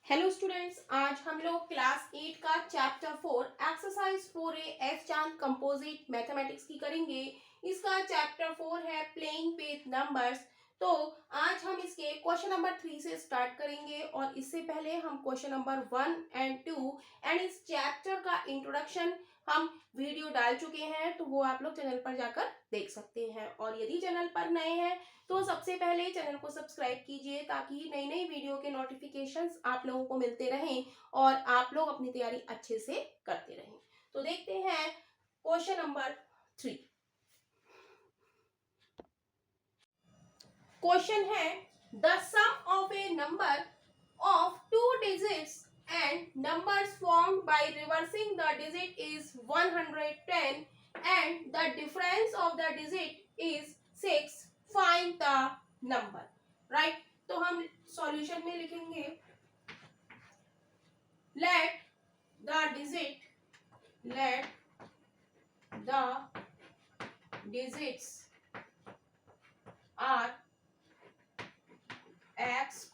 Hello students, आज हम लोग क्लास 8 का चैप्टर 4 एक्सरसाइज 4A एफ चांद कंपोजिट मैथमेटिक्स की करेंगे। इसका चैप्टर 4 है प्लेइंग विद नंबर्स। तो आज हम इसके क्वेश्चन नंबर 3 से स्टार्ट करेंगे और इससे पहले हम क्वेश्चन नंबर 1 एंड 2 एंड इस चैप्टर का इंट्रोडक्शन हम वीडियो डाल चुके हैं, तो वो आप लोग चैनल पर जाकर देख सकते हैं। और यदि चैनल पर नए हैं तो सबसे पहले चैनल को सब्सक्राइब कीजिए ताकि नई नई वीडियो के नोटिफिकेशंस आप लोगों को मिलते रहें और आप लोग अपनी तैयारी अच्छे से करते रहें। तो देखते हैं क्वेश्चन नंबर 3। क्वेश्चन है the sum of a number of two digits and numbers formed by reversing the digit is 110 and the difference of the digit is 6। Find the number. Right, तो हम सॉल्यूशन में लिखेंगे let the digits are x,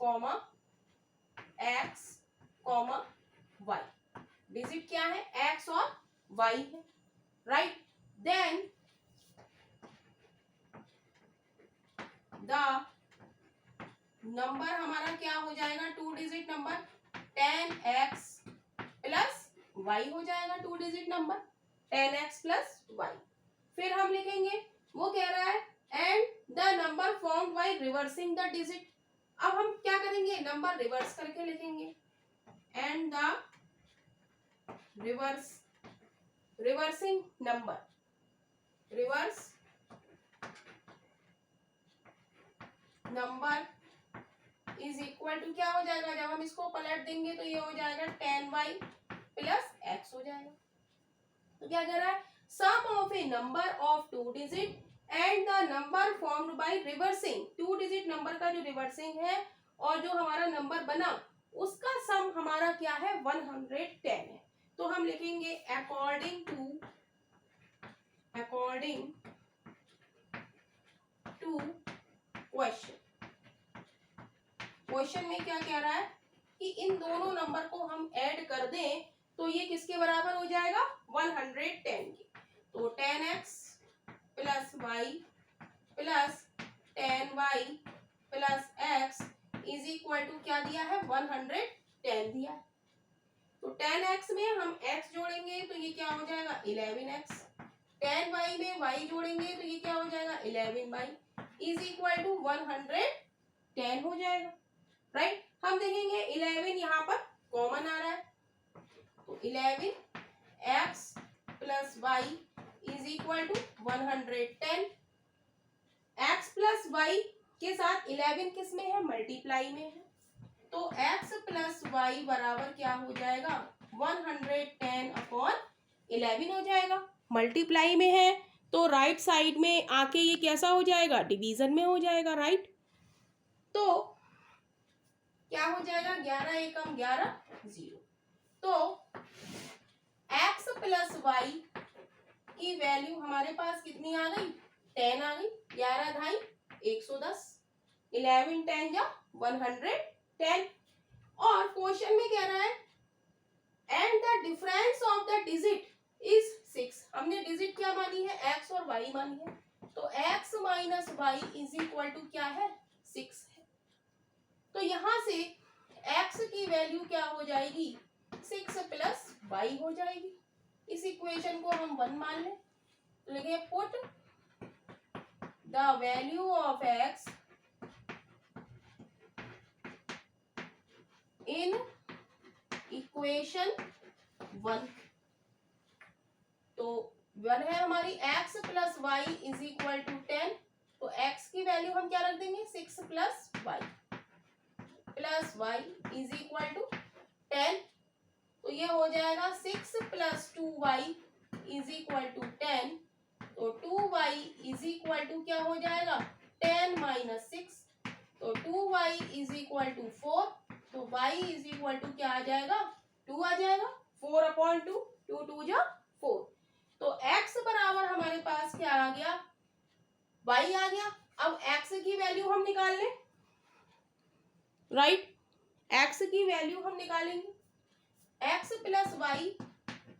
y। Digit क्या है? x और y है। Right, then the number हमारा क्या हो जाएगा? Two digit number 10x plus y हो जाएगा। Two digit number 10x plus y। फिर हम लिखेंगे, वो कह रहा है and the number formed by reversing the digit. अब हम क्या करेंगे? नंबर रिवर्स करके लिखेंगे and the reversing number is equal to क्या हो जाएगा? जब हम इसको पलट देंगे तो ये हो जाएगा 10y प्लस x हो जाएगा। तो क्या कह रहा है? Sum of a number of two digit and the number formed by reversing. Two digit number का जो रिवर्सिंग है और जो हमारा नंबर बना उसका सम हमारा क्या है? 110 है। तो हम लिखेंगे अकॉर्डिंग टू क्वेश्चन में क्या कह रहा है कि इन दोनों नंबर को हम ऐड कर दें तो ये किसके बराबर हो जाएगा? 110 के। तो 10x plus y plus 10y plus x is equal to क्या दिया है? 110 दिया है। तो 10x में हम x जोड़ेंगे तो ये क्या हो जाएगा? 11x। 10y में y जोड़ेंगे तो ये क्या हो जाएगा? 11y इज इक्वल टू 110 हो जाएगा। राइट, हम देखेंगे 11 यहाँ पर कॉमन आ रहा है, तो 11x plus y is equal to 110। x plus y के साथ 11 किस में है? मल्टीप्लाई में है। तो x प्लस y बराबर क्या हो जाएगा? 110 अपॉन 11 हो जाएगा। मल्टीप्लाई में है तो राइट साइड में आके ये कैसा हो जाएगा? डिवीजन में हो जाएगा। राइट, तो क्या हो जाएगा? 11 एकम 11 0। तो x प्लस y की वैल्यू हमारे पास कितनी आ गई? 10 आ गई। 11 ढाई 110, 11 10 जा 110। और क्वेश्चन में कह रहा है and the difference of the digit is 6। हमने डिजिट क्या मानी है? x और y मानी है। तो x minus y is equal to क्या है? 6 है। तो यहां से x की वैल्यू क्या हो जाएगी? 6 प्लस y हो जाएगी। इस इक्वेशन को हम 1 मान लें तो लिखे put the value of x in equation 1। तो 1 है हमारी x plus y is equal to 10। तो x की वैल्यू हम क्या रख देंगे? 6 plus y is equal to 10। तो ये हो जाएगा 6 plus 2y is equal to 10। तो 2y इज इक्वल टू क्या हो जाएगा? 10 माइनस 6। तो 2y इज इक्वल टू 4। तो y इज इक्वल टू क्या आ जाएगा? 2 आ जाएगा। 4 अपॉन 2, 2 2 जा 4। तो x बराबर हमारे पास क्या आ गया? y आ गया। अब x की वैल्यू हम निकाल लें। राइट, x की वैल्यू हम निकालेंगे, x प्लस वाई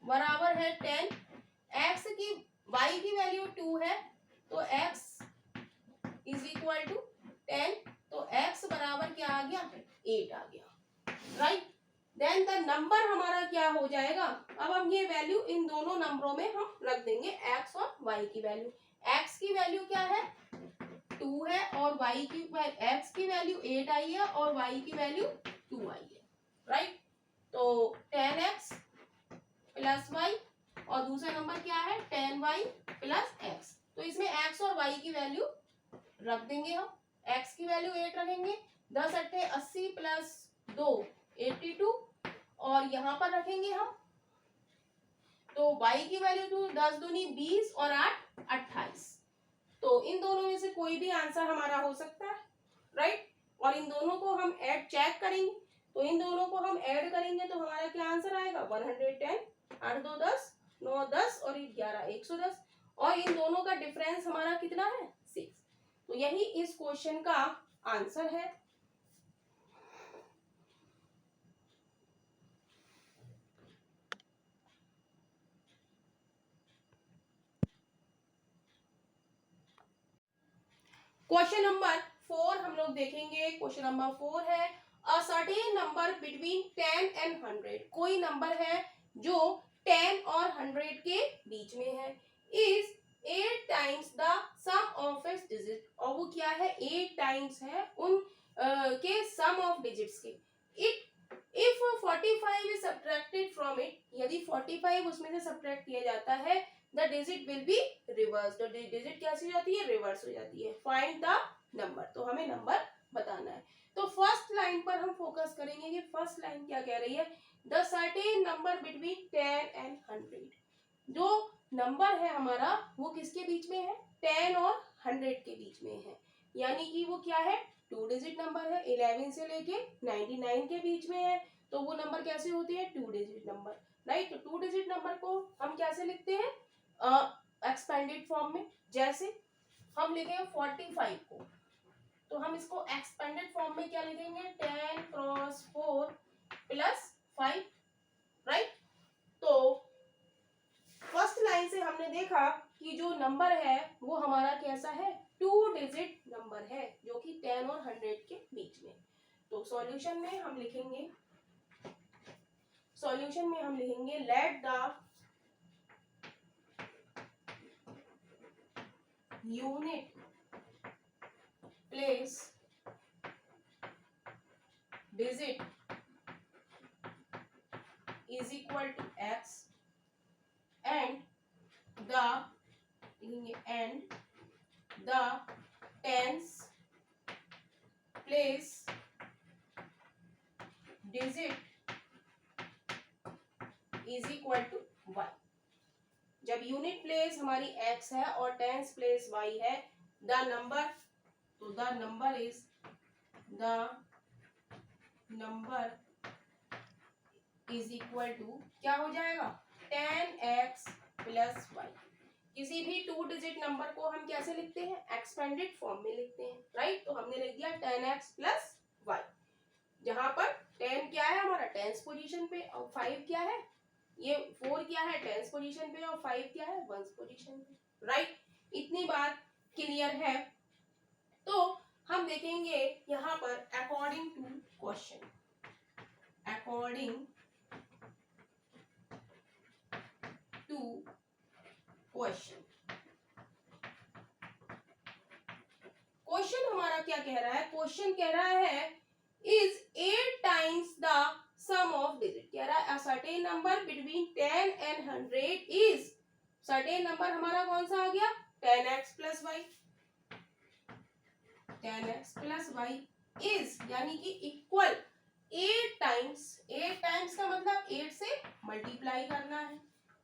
बराबर है 10, x की y की वैल्यू 2 है तो x इज इक्वल टू 10, तो x बराबर क्या आ गया 8 आ गया, राइट। देन द नंबर हमारा क्या हो जाएगा, अब हम ये वैल्यू इन दोनों नंबरों में हम रख देंगे x और y की वैल्यू। x की वैल्यू क्या है 2 है और y की x की वैल्यू 8 आई है और y की वैल्यू 2 आई है, राइट। तो 10x प्लस y और दूसरा नंबर क्या है 10y प्लस x, तो इसमें x और y की वैल्यू रख देंगे हम। x की वैल्यू 8 रखेंगे, 10 अट्ठे 80 प्लस 2 82 और यहाँ पर रखेंगे हम, तो y की वैल्यू तो 10 दूनी 20 और 8 28, तो इन दोनों में से कोई भी आंसर हमारा हो सकता है, राइट। और इन दोनों को हम ऐड चेक करेंगे, तो इन दोनों को हम ऐड करेंगे तो हमारा क्या आंसर आएगा 110, 8 2 10, 9 10 और 11 110, और इन दोनों का डिफरेंस हमारा कितना है 6, तो यही इस क्वेश्चन का आंसर है। क्वेश्चन नंबर 4 हम लोग देखेंगे। क्वेश्चन नंबर 4 है a certain number between 10 and 100, कोई नंबर है जो 10 और 100 के बीच में है, is 8 times the sum of its digit, और वो क्या है 8 टाइम्स है उन के सम ऑफ डिजिट्स के। It if 45 is subtracted from it, यदि 45 उसमें से सब्ट्रैक्ट किया जाता है, the digit will be reverse, तो डिजिट कैसी हो जाती है रिवर्स हो जाती है। फाइंड द नंबर, तो हमें नंबर बताना है। तो फर्स्ट लाइन पर हम फोकस करेंगे कि फर्स्ट लाइन क्या कह रही है, the certain number between 10 and 100, जो नंबर है हमारा वो किसके बीच में है 10 और 100 के बीच में है, यानी कि वो क्या है 2 डिजिट नंबर है, 11 से लेके 99 के बीच में है, तो वो नंबर कैसे होती है 2 डिजिट नंबर, राइट। तो 2 डिजिट नंबर को हम कैसे लिखते हैं एक्सपेंडेड फॉर्म में, जैसे हम लिखेंगे 45 को, तो हम इसको एक्सपेंडेड फॉर्म में क्या लिखेंगे 10 क्रॉस 4 प्लस 5, राइट। तो फर्स्ट लाइन से हमने देखा कि जो नंबर है वो हमारा कैसा है 2 डिजिट नंबर है, जो कि 10 और 100 के बीच में। तो सॉल्यूशन में हम लिखेंगे let the unit place digit is equal to x and the tens place digit is equal to y। जब यूनिट प्लेस हमारी x है और टेंस प्लेस y है, द नंबर, तो the number is equal to क्या हो जाएगा 10x plus y। किसी भी 2 डिजिट नंबर को हम कैसे लिखते हैं एक्सपेंडेड फॉर्म में लिखते हैं, राइट। तो हमने लिख दिया 10x प्लस y, जहां पर 10 क्या है हमारा टेंस पोजीशन पे और 5 क्या है, ये 4 क्या है टेंस पोजीशन पे और 5 क्या है वंस पोजीशन पे, राइट। इतनी बात क्लियर है। तो हम देखेंगे यहाँ पर according to question, according to question, question हमारा क्या कह रहा है, क्वेश्चन कह रहा है is 8 times the sum of digit, कह रहा है a certain number between 10 and 100 is, certain number हमारा कौन सा आ गया 10x plus y, 10x plus y is यानी कि इक्वल 8 टाइम्स, 8 टाइम्स का मतलब 8 से मल्टीप्लाई करना है,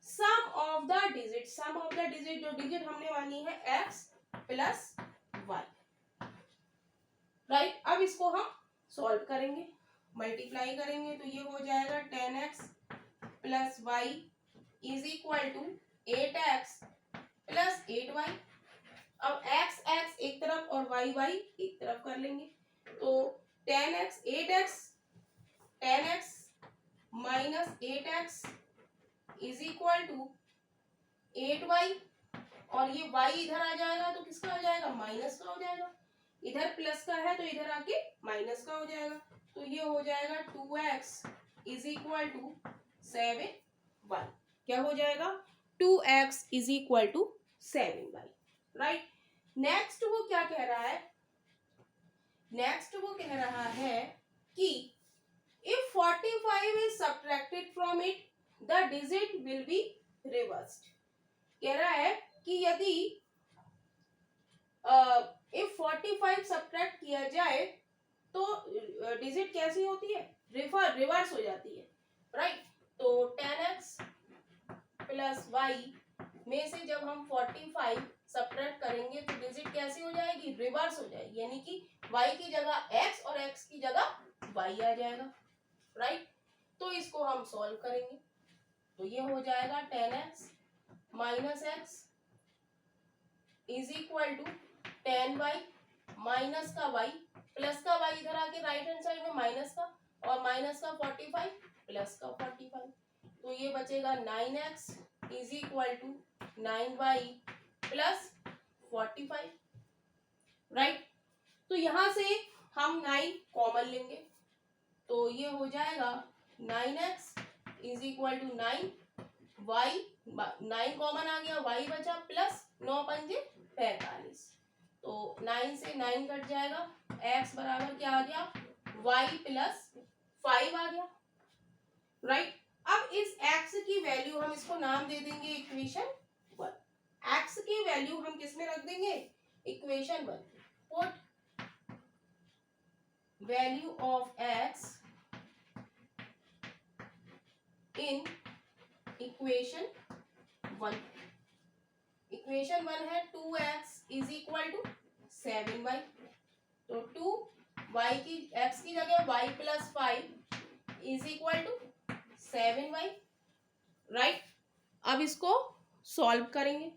sum of the digit, sum of the digit जो डिजिट हमने मानी है x प्लस y, राइट। अब इसको हम सॉल्व करेंगे, मल्टीप्लाई करेंगे, तो ये हो जाएगा 10x plus y is equal to 8x plus 8y। अब x x एक तरफ और y y एक तरफ कर लेंगे, तो 10x 8x minus 8x is equal to 8y, और ये y इधर आ जाएगा तो किसका हो जाएगा, माइनस का हो जाएगा। इधर प्लस का है तो इधर आके माइनस का हो जाएगा, तो ये हो जाएगा 2x is equal to 7y। क्या हो जाएगा, 2x is equal to 7y, right. Next वो क्या कह रहा है, नेक्स्ट वो कह रहा है कि if 45 is subtracted from it, the digit will be reversed। कह रहा है कि यदि if 45 सब्ट्रैक्ट किया जाए तो डिजिट कैसी होती है, रिवर्स हो जाती है, राइट। तो 10x प्लस वाई में से जब हम 45 सब्ट्रैक्ट करेंगे तो डिजिट कैसी हो जाएगी, रिवर्स हो जाएगी, यानी कि y की जगह x और x की जगह y आ जाएगा, राइट। तो इसको हम सॉल्व करेंगे, तो ये हो जाएगा 10x minus x is equal to 10y minus का y प्लस का y इधर आके राइट हैंड साइड में माइनस का, और माइनस का 45 प्लस का 45, तो ये बचेगा 9x is equal to 9y plus 45, right. तो यहां से हम 9 कॉमन लेंगे, तो ये हो जाएगा 9x is equal to 9, y 9 common आ गया, y बचा प्लस 9 पंजे 45, तो 9 से 9 कट जाएगा, x बराबर क्या आ गया, y प्लस 5 आ गया, राइट। अब इस x की वैल्यू हम इसको नाम दे देंगे इक्वेशन 1। x की वैल्यू हम किस में रख देंगे, equation 1। Put value of x in equation 1। Equation 1 है 2x is equal to 7y, तो 2y की x की जगह y plus 5 is equal to 7y, right. अब इसको सॉल्व करेंगे,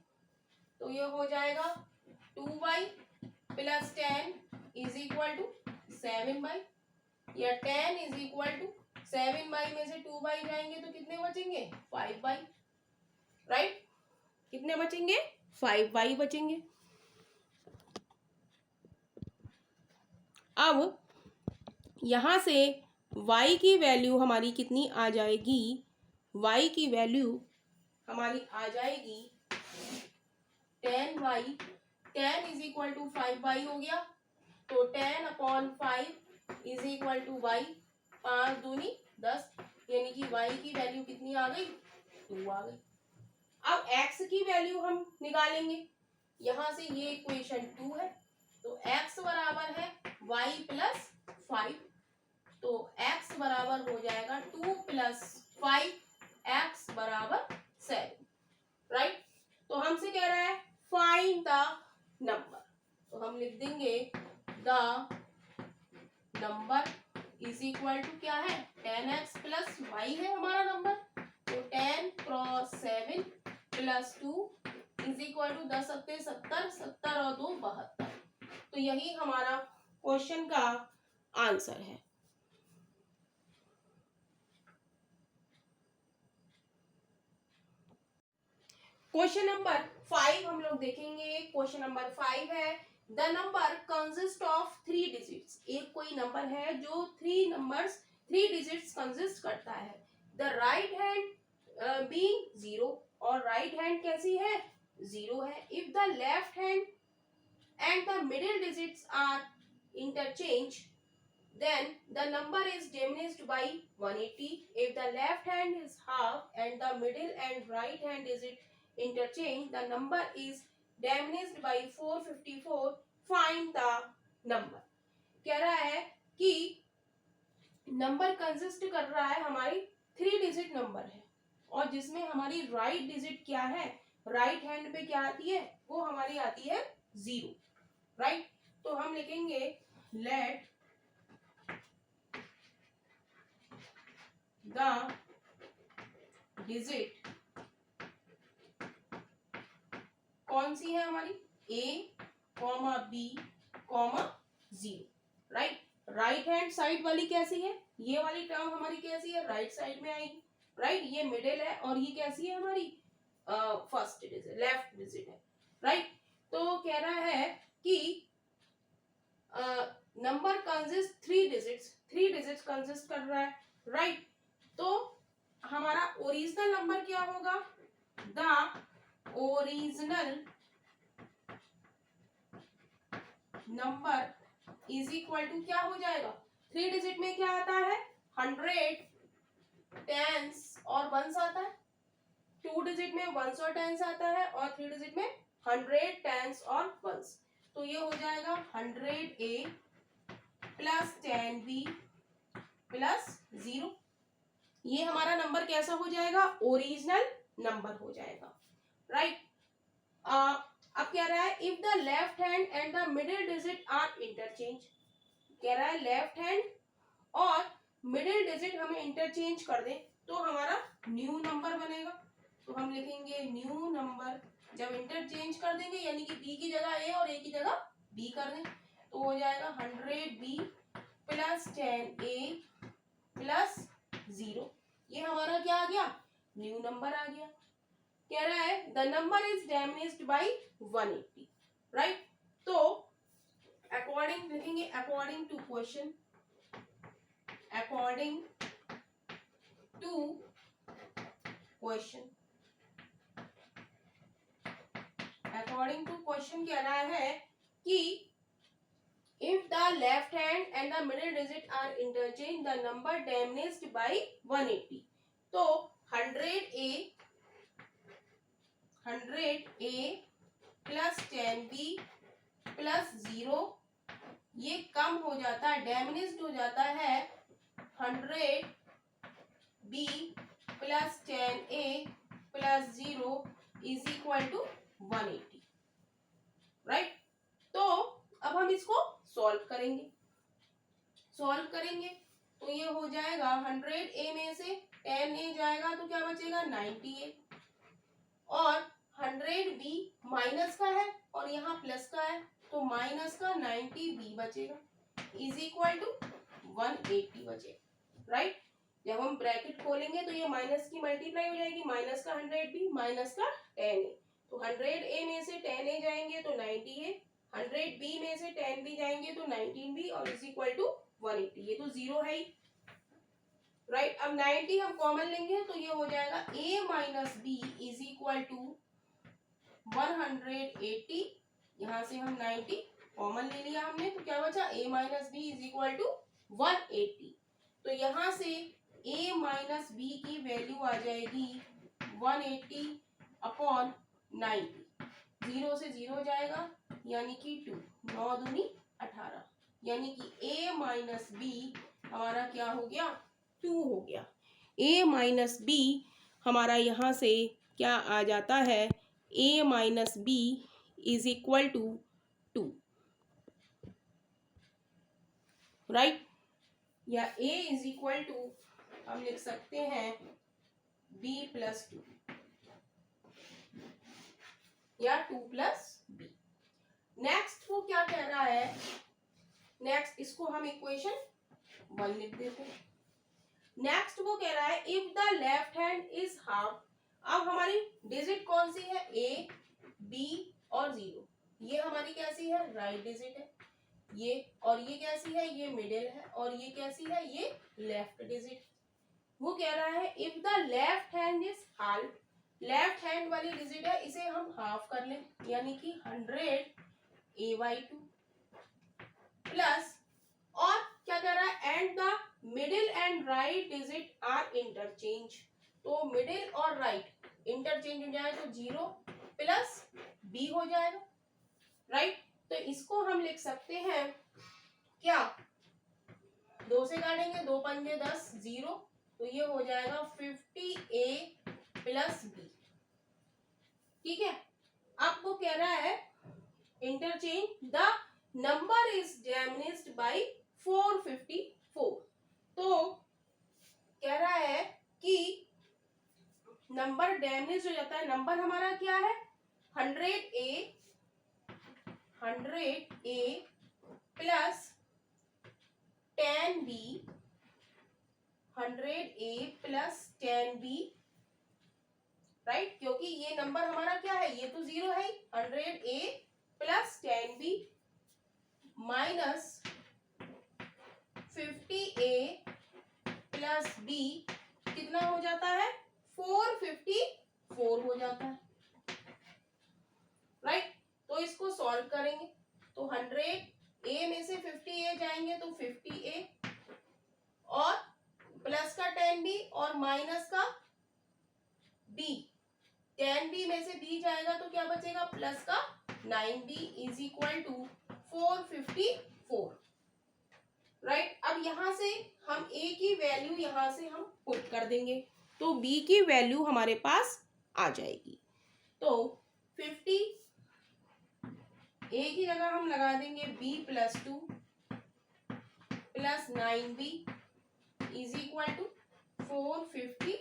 तो ये हो जाएगा 2y plus 10 is equal to 7y, या 10 इज इक्वल टू 7y में से 2y जाएंगे तो कितने बचेंगे, 5y, राइट। कितने बचेंगे, 5y बचेंगे। अब यहां से y की वैल्यू हमारी कितनी आ जाएगी, y की वैल्यू हमारी आ जाएगी 10y, 10 is equal to 5y हो गया, तो 10 upon 5 is equal to y, 5 दूनी 10, यानी कि y की वैल्यू कितनी आ गई, 2 आ गई। अब x की वैल्यू हम निकालेंगे, यहां से ये इक्वेशन 2 है, तो x बराबर है y प्लस 5, तो x बराबर हो जाएगा 2 प्लस 5, x बराबर 7, राइट। तो हमसे कह रहा है फाइंड द नंबर, तो हम लिख देंगे the number is equal to क्या है, 10x प्लस y है हमारा नंबर, तो 10 cross 7 plus 2 is equal to 10 सत्ते 70, 70 और 2 72, तो यही हमारा क्वेश्चन का आंसर है। क्वेश्चन नंबर 5 हम लोग देखेंगे। क्वेश्चन नंबर 5 है the number consist of 3 digits. एक कोई नंबर है जो 3 डिजिट्स कंसिस्ट करता है। द राइट हैंड बीइंग 0, और राइट हैंड कैसी है, 0 है। If the left hand and the middle digits are interchange then the number is diminished by 180. If the left hand is half and the middle and right hand is interchange, the number is diminished by 454. Find the number। कह रहा है कि number consist कर रहा है हमारी 3 digit number है, और जिसमें हमारी राइट डिजिट क्या है, राइट हैंड पे क्या आती है, वो हमारी आती है 0, राइट। तो हम लिखेंगे लेट the digit कौन सी है हमारी, a, b, 0, right. Right hand side वाली कैसी है, ये वाली टर्म हमारी कैसी है, राइट साइड में आएगी, राइट, ये मिडिल है और ये कैसी है हमारी फर्स्ट डिजिट, लेफ्ट डिजिट है, राइट। तो कह रहा है कि नंबर कंसिस्ट 3 डिजिट्स कंसिस्ट कर रहा है, राइट। तो हमारा ओरिजिनल नंबर क्या होगा, the original number is equal to क्या हो जाएगा, 3 डिजिट में क्या आता है, 100 टेंस और वंस आता है, 2 डिजिट में वंस और टेंस आता है और 3 डिजिट में 100 टेंस और वंस। तो ये हो जाएगा 100A प्लस 10B प्लस 0। ये हमारा नंबर कैसा हो जाएगा, ओरिजिनल नंबर हो जाएगा, राइट। अब कह रहा है if the left hand and the middle digit are interchange, कह रहा है लेफ्ट हैंड और मिडिल डिजिट हमें इंटरचेंज कर दें तो हमारा न्यू नंबर बनेगा। तो हम लिखेंगे न्यू नंबर, जब इंटरचेंज कर देंगे यानी कि बी की जगह ए और ए की जगह बी कर दें तो हो जाएगा 100B प्लस 10A प्लस 0। ये हमारा क्या आ गया, न्यू नंबर आ गया। कह रहा है the number is diminished by 180, right. तो अकॉर्डिंग लिखेंगे, according to question, according to question, according to question कह रहा है कि if the left hand and the middle digit are interchanged the number diminished by 180। तो 100A प्लस 10B प्लस 0 ये कम हो जाता है, डैमिनिस्ड हो जाता है 100B plus 10A plus 0 is equal to 180, right. तो अब हम इसको सॉल्व करेंगे, सॉल्व करेंगे तो ये हो जाएगा 100A में से 10A जाएगा तो क्या बचेगा 90A और 100B माइनस का है और यहाँ प्लस का है तो माइनस का 90B बचेगा इज इक्वल टू 180 बचेगा, राइट। जब हम ब्रैकेट खोलेंगे तो ये माइनस की मल्टीप्लाई हो जाएगी, माइनस का 100B माइनस का 10A, तो 100A में से 10A जाएंगे तो 90A, 100B में से 10B जाएंगे तो 19B और इज इक्वल टू 180। ये तो 0 है ही, राइट। अब 90 हम कॉमन लेंगे तो ये हो जाएगा A minus B is equal to 180। यहाँ से हम 90 कॉमन ले लिया हमने तो क्या बचा, A minus B is equal to 180। तो यहाँ से A माइनस B की वैल्यू आ जाएगी 180 अपॉन 90, 0 से 0 जाएगा यानी कि 2, 9 दूनी 18, यानी कि A माइनस B हमारा क्या हो गया, 2 हो गया। A माइनस B हमारा यहाँ से क्या आ जाता है, A minus B is equal to 2, right. या A इज इक्वल टू हम लिख सकते हैं B प्लस 2 या 2 प्लस B। नेक्स्ट वो क्या कह रहा है, नेक्स्ट इसको हम इक्वेशन 1 लिख देते हैं। नेक्स्ट वो कह रहा है if the left hand is half, अब हमारी डिजिट कौन सी है, A B और 0, ये हमारी कैसी है, राइट डिजिट है, ये और ये कैसी है, ये मिडिल है और ये कैसी है, ये लेफ्ट डिजिट। वो कह रहा है if the left hand is half, left hand वाली डिजिट है इसे हम हाफ कर लें यानी कि 100A/2 प्लस, और क्या कह रहा है and the middle and right digit are interchange, तो मिडिल और राइट इंटरचेंज हो जाए तो 0 प्लस B हो जाएगा, राइट। तो इसको हम लिख सकते हैं क्या, 2 से काटेंगे, 2 पंजे 10, 0, तो ये हो जाएगा 50A प्लस B, ठीक है। अब वो कह रहा है interchange the number is diminished by 454, तो कह रहा है कि नंबर डिमिनिश हो जाता है, नंबर हमारा क्या है 100A plus 10b 100a plus 10b, right, क्योंकि ये नंबर हमारा क्या है, ये तो 0 है, 100a plus 10b minus 50a plus b कितना हो जाता है, 454 हो जाता है, राइट। तो इसको सॉल्व करेंगे तो 100a में से 50a जाएंगे तो 50a और प्लस का 10b और माइनस का b, 10b में से b जाएगा तो क्या बचेगा, प्लस का 9b is equal to 454, right. अब यहां से हम a की वैल्यू यहां से हम पुट कर देंगे तो b की वैल्यू हमारे पास आ जाएगी। तो 50 a की जगह हम लगा देंगे b plus 2 plus 9b is equal to 454,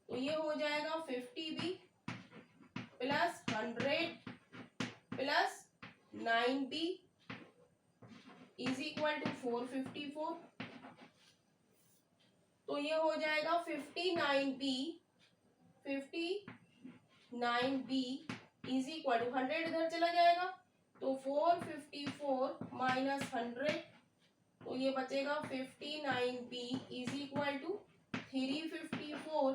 तो ये हो जाएगा 50b plus 100 plus 9b is equal to 454, तो ये हो जाएगा 59b इज इक्वल टू 100 इधर चला जाएगा तो 454 माइनस 100, तो ये बचेगा 59b इज इक्वल टू 354,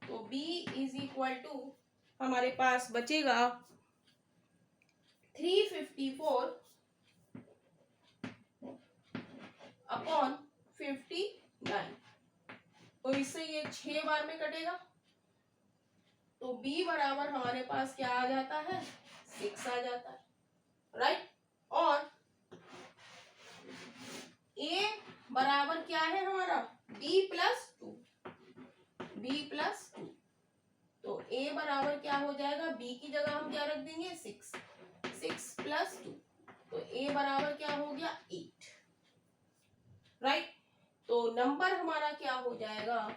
तो b इज इक्वल टू हमारे पास बचेगा 354 अपॉन 59, तो इससे ये 6 बार में कटेगा तो b बराबर हमारे पास क्या आ जाता है, 6 आ जाता है, राइट। और a बराबर क्या है हमारा, b प्लस 2, तो a बराबर क्या हो जाएगा, b की जगह हम क्या रख देंगे, 6 प्लस 2, तो a बराबर क्या हो गया, 8, राइट। तो नंबर हमारा क्या हो जाएगा,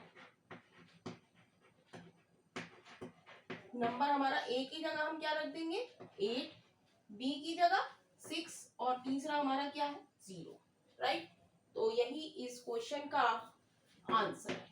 नंबर हमारा a की जगह हम क्या रख देंगे 8, b की जगह 6 और तीसरा हमारा क्या है 0, राइट। तो यही इस क्वेश्चन का आंसर है।